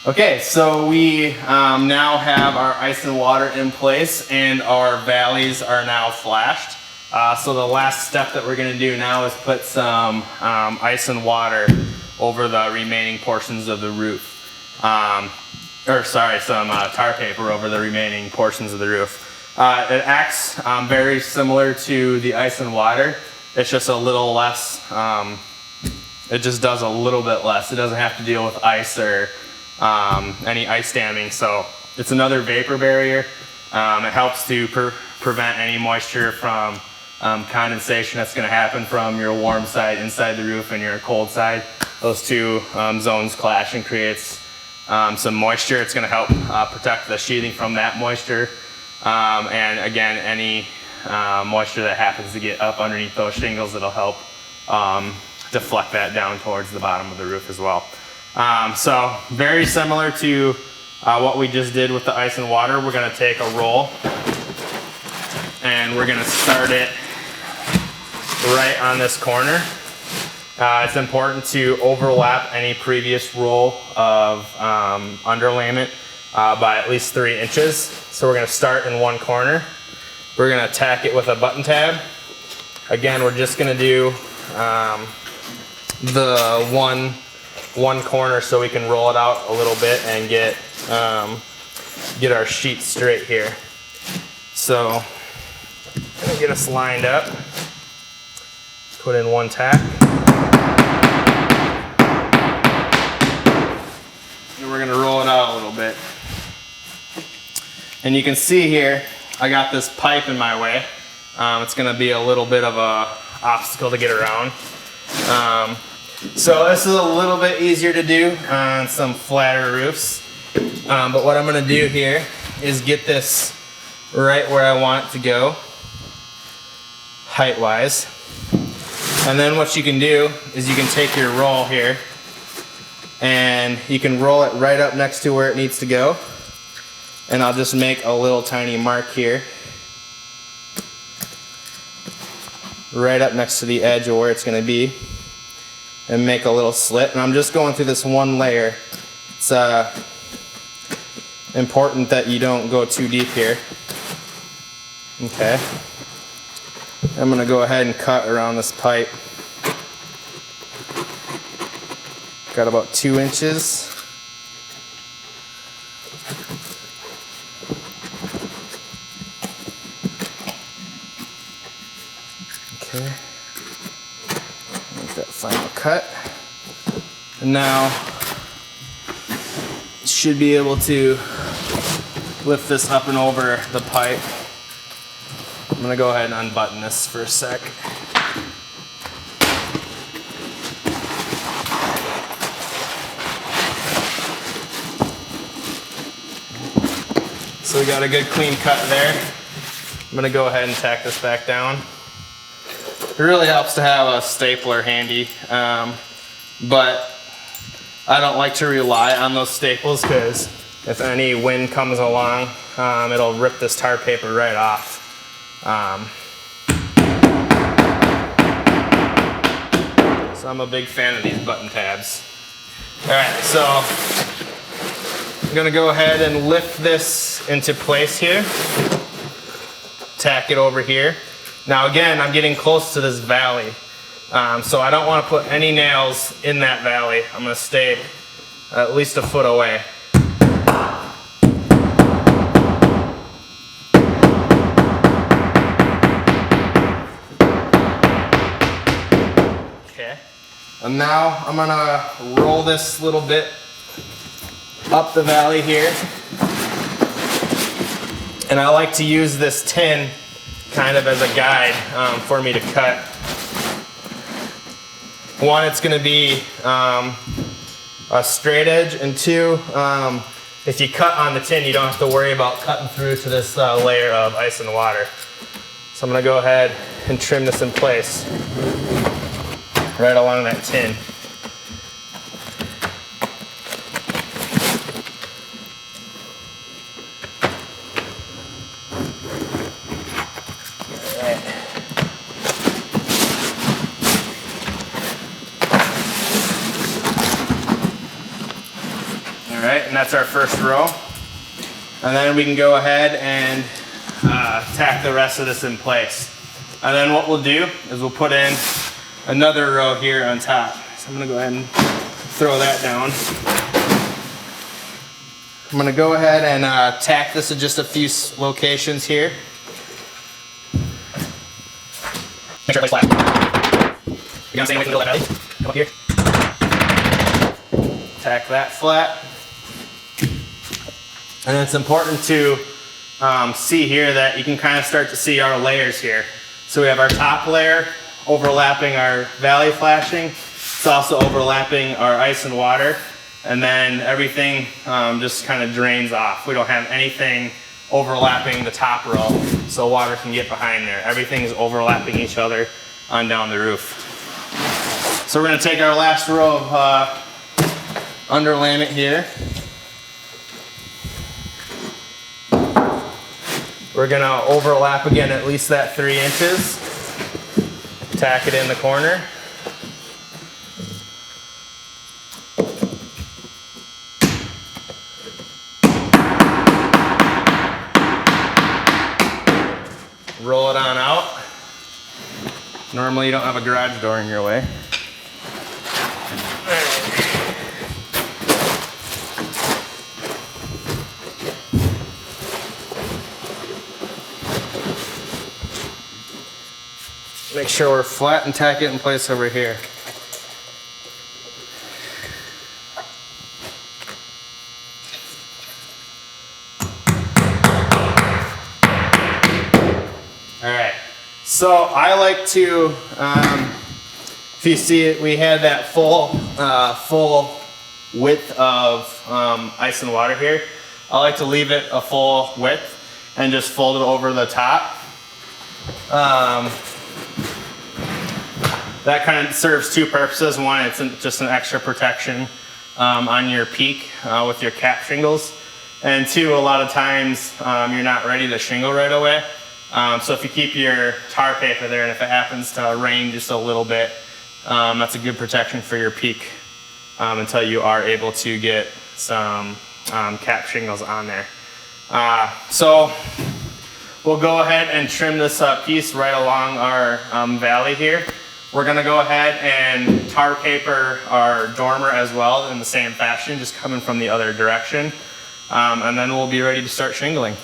Okay, so we now have our ice and water in place and our valleys are now flashed. So the last step that we're gonna do now is put some ice and water over the remaining portions of the roof. Some tar paper over the remaining portions of the roof. It acts very similar to the ice and water. It's just a little less, it just does a little bit less. It doesn't have to deal with ice or any ice damming, so it's another vapor barrier. It helps to prevent any moisture from condensation that's going to happen from your warm side inside the roof and your cold side. Those two zones clash and creates some moisture. It's going to help protect the sheathing from that moisture, and again, any moisture that happens to get up underneath those shingles, it'll help deflect that down towards the bottom of the roof as well. So very similar to what we just did with the ice and water. We're going to take a roll and we're going to start it right on this corner. It's important to overlap any previous roll of underlayment by at least 3 inches. So we're going to start in one corner. We're going to tack it with a button tab. Again, we're just going to do the one corner so we can roll it out a little bit and get our sheet straight here. So I'm gonna get us lined up, put in one tack, and we're gonna roll it out a little bit. And you can see here, I got this pipe in my way. It's gonna be a little bit of a obstacle to get around. So this is a little bit easier to do on some flatter roofs. But what I'm going to do here is get this right where I want it to go, height-wise. And then what you can do is you can take your roll here and you can roll it right up next to where it needs to go. And I'll just make a little tiny mark here, right up next to the edge of where it's going to be, and make a little slit. And I'm just going through this one layer. It's important that you don't go too deep here. Okay. I'm going to go ahead and cut around this pipe. Got about 2 inches. Okay. Make that final cut. And now should be able to lift this up and over the pipe. I'm gonna go ahead and unbutton this for a sec. So we got a good clean cut there. I'm gonna go ahead and tack this back down. It really helps to have a stapler handy, but I don't like to rely on those staples because if any wind comes along, it'll rip this tar paper right off. So I'm a big fan of these button tabs. Alright, so I'm going to go ahead and lift this into place here. Tack it over here. Now again, I'm getting close to this valley. So I don't want to put any nails in that valley. I'm going to stay at least a foot away. Okay. And now I'm going to roll this little bit up the valley here. And I like to use this tin kind of as a guide for me to cut. One, it's going to be a straight edge, and two, if you cut on the tin, you don't have to worry about cutting through to this layer of ice and water. So I'm going to go ahead and trim this in place right along that tin. Alright, right, and that's our first row. And then we can go ahead and tack the rest of this in place. And then what we'll do is we'll put in another row here on top. So I'm gonna go ahead and throw that down. I'm gonna go ahead and tack this in just a few locations here. Make sure it's flat. You're gonna stay away from the middle of that valley. Come up here. Tack that flat. And it's important to see here that you can kind of start to see our layers here. So we have our top layer overlapping our valley flashing. It's also overlapping our ice and water. And then everything just kind of drains off. We don't have anything overlapping the top row so water can get behind there. Everything is overlapping each other on down the roof. So we're gonna take our last row of underlayment here. We're gonna overlap again at least that 3 inches. Tack it in the corner. Roll it on out. Normally you don't have a garage door in your way. Make sure we're flat and tack it in place over here. All right, so I like to, if you see it, we had that full width of ice and water here. I like to leave it a full width and just fold it over the top. That kind of serves 2 purposes. One, it's just an extra protection on your peak with your cap shingles. And 2, a lot of times you're not ready to shingle right away. So if you keep your tar paper there and if it happens to rain just a little bit, that's a good protection for your peak until you are able to get some cap shingles on there. So we'll go ahead and trim this piece right along our valley here. We're gonna go ahead and tar paper our dormer as well in the same fashion, just coming from the other direction. And then we'll be ready to start shingling.